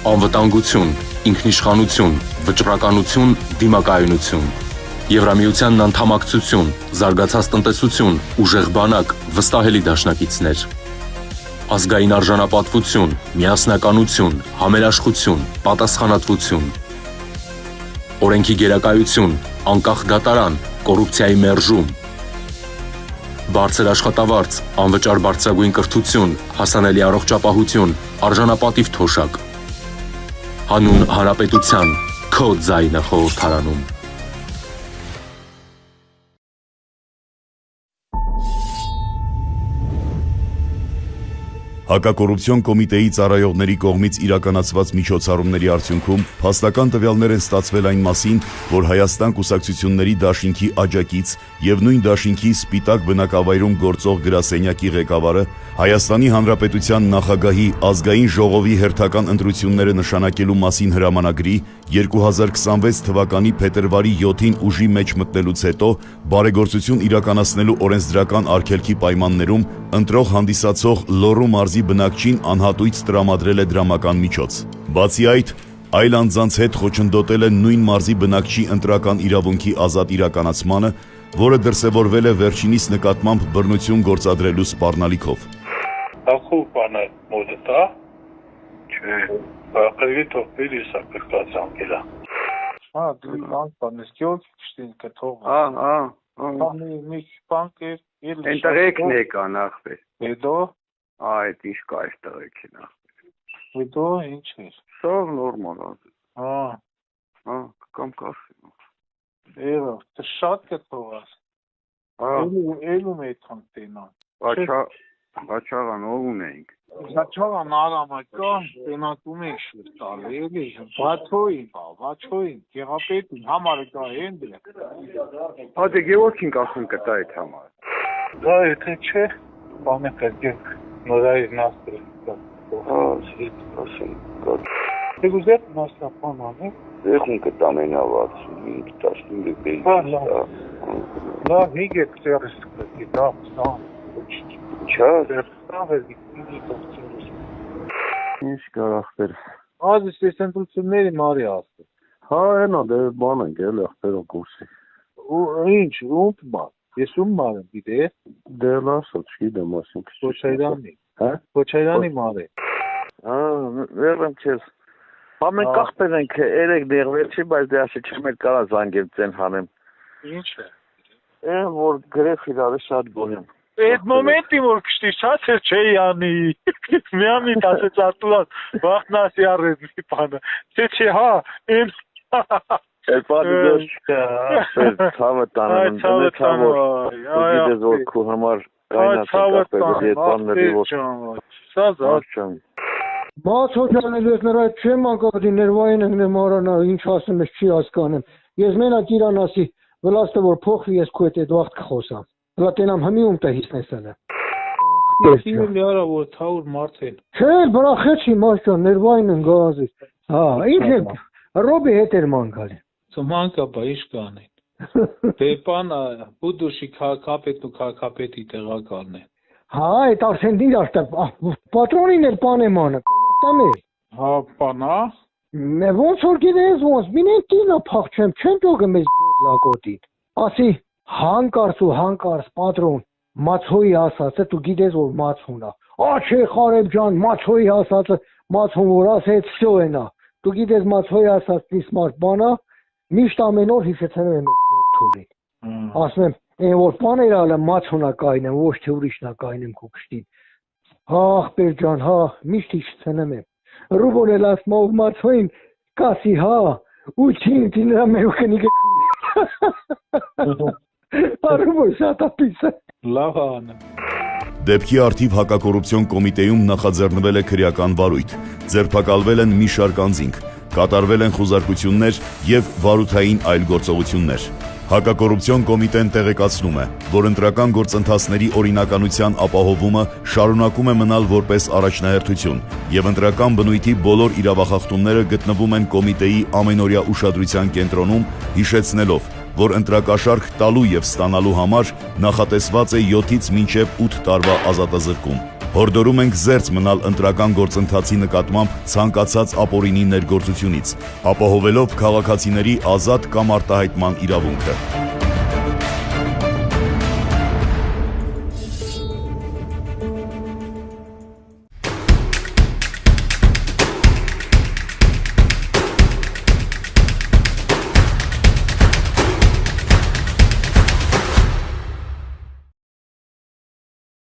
Անվտանգություն, ինքնիշխանություն, վճռականություն, դիմակայունություն։ Եվրամիությանն անդամակցություն, զարգացած տնտեսություն, ուժեղ բանակ, վստահելի դաշնակիցներ։ Ազգային արժանապատվություն, միասնականություն, համերաշխություն, պատասխանատվություն։ Օրենքի գերակայություն, անկախ դատարան, կոռուպցիայի մերժում։ Բարձր աշխատավարձ, անվճար բարձրագույն կրթություն, հասանելի առողջապահություն, արժանապատիվ թոշակ։ Հանուն հանրապետության, քո ձայնը խորհրդարանում։ Հակակոռուպցիոն կոմիտեի ծառայողների կողմից իրականացված միջոցառումների արդյունքում փաստական տվյալներ են ստացվել այն մասին, որ Հայաստան կուսակցությունների դաշինքի աջակից եւ նույն դաշինքի Սպիտակ բնակավայրում գործող գրասենյակի ղեկավարը Հայաստանի Հանրապետության նախագահի ազգային ժողովի հերթական ընտրությունները նշանակելու մասին հրամանագրի 2026 թվականի փետրվարի 7-ին ուժի մեջ մտնելուց հետո բարեգործություն իրականացնելու օրենսդրական արգելքի պայմաններում ընտրող հանդիսացող Լոռու մարզի բնակչին անհատույց տրամադրել է դրամական միջոց։ Բացի այդ, այլ անձանց հետ խոչընդոտել է նույն մարզի բնակչի ընտրական իրավունքի ազատ իրականացմանը, որը դրսևորվել է վերջինիս նկատմամբ բռնություն գործադրելու սպառնալիքով։ Ախու բանը մոդտա, չէ, բախելի թողել իսա կրկացան գելա։ Դու բանկ բանես գյոք շտին կթող։ Մի բանկ է Ընտրեկն եկա նախվե։ Հետո Այդ ինչ կա այստեղ եկին նախվե։ հետո ինչ է։ Սով նորմալ է։ Կամ կասի։ Էրո, դե շատ կթողաս։ Էլու մեթան տենան։ Բաչաղան ով ունենք։ Բաչաղան արամական տենակում են շուտ տալ, էլի, բաչոին, գեղապետին, համարը կա են դրեք։ Դե գևորքին կասում կտա այդ համարը։ Դա եթե չէ, բանը կրգեք, նորայր նաստրը։ Դե գուզետ նաստրապան անը։ Դեխուն կտամեն ավացում, 15 բեյս։ Լավ, հիգեք ծերս կրգի, դա, Ինչ կարախտեր։ Ազիս ես ընտրությունների մարի ասը։ Հենա, դե բան ենք էլ եղբերով կուրսի։ Ինչ, ումտ բան, ես ում մարը գիտե։ Դե լասը, չգիտեմ ասին։ Քոչայրանի։ Քոչայրանի մարի։ Վերեմ չես։ Ամեն կախպեր ենք երեք դեղվեր չի, բայց դե ասի չեմ էլ կարա զանգեմ ծեն հանեմ։ Ինչ է։ Որ գրեխ իրարը շատ գոնեմ։ Այդ մոմենտի որ կշտի շատ էր չէի անի, միամիտ ասեց արտուլան, վաղտնասի առեց մի պանը, չէ հա, են Այդ պանը դոս ցավը տանում, դե ցավը, գիտես որ քու համար կայնած կապեր, այդ պանների որ, սա զարչան։ Բաց հոչանելու ես նրա չեմ անկապդի ներվային ենք նմարանա, ինչ ասում ես չի հասկանեմ, ես մենակ իրան ասի, վլաստը որ փոխվի ես քու հետ այդ վաղտ կխոսամ, վլա տենամ հմիում տահիս նեսել է։ Իմ լիարա որ թաուր մարդ են։ Չէ, բրախեցի մաշան, ներվային են գազից, ինչ է, ռոբի հետ էր մանկալի։ Մանկա բա ինչ կանեն։ Դե պան բուդուշի քաղաքապետն ու քաղաքապետի տեղակալն են։ Այդ արդեն դիր աշտապ, պատրոնին էլ պանեմանը, տամ է։ Հա, պանա։ Ոնց որ գիտես ոնց, մինեն տինա փախչեմ, չեմ տոգը մեզ լակոտիտ։ Ասի, հանկարծ պատրոն, մացոյի ասացը, դու գիտես որ մացունա։ Չէ խարեբ ջան, մացոյի ասացը, մացուն որ ասեց, վсё ենա։ Դու գիտես մացոյի ասած դիսմարտ բանա, միշտ ամեն օր հիշեցնում եմ թուլի։ Ասում եմ, այն որ պաներ ալը մացունա կայնեմ, ոչ թե ուրիշնա կայնեմ քո կշտին։ Ախպեր ջան, միշտ հիշեցնում եմ։ Ռուբոն էլ ասում ով մացոյին, կասի ուչին դիրա մեուկնիկը։ Արումո շատապիսը։ Լավ անա։ Դեպքի արդիվ հակակոռուպցիոն կոմիտեում նախաձեռնվել է քրեական վարույթ, ձերբակալվել են մի շարք անձինք, կատարվել են խուզարկություններ եւ վարութային այլ գործողություններ։ Հակակոռուպցիոն կոմիտեն տեղեկացնում է, որ ընտրական գործընթացների օրինականության ապահովումը շարունակում է մնալ որպես առաջնահերթություն եւ ընտրական բնույթի բոլոր իրավախախտումները գտնվում են կոմիտեի ամենօրյա ուշադրության կենտրոնում, հիշեցնելով, որ ընտրակաշարք տալու եւ ստանալու համար նախատեսված է 7-ից մինչեւ 8 տարվա ազատազրկում։ Հորդորում ենք զերծ մնալ ընտրական գործընթացի նկատմամբ ցանկացած ապօրինի ներգործությունից, ապահովելով քաղաքացիների ազատ կամ արտահայտման իրավունքը։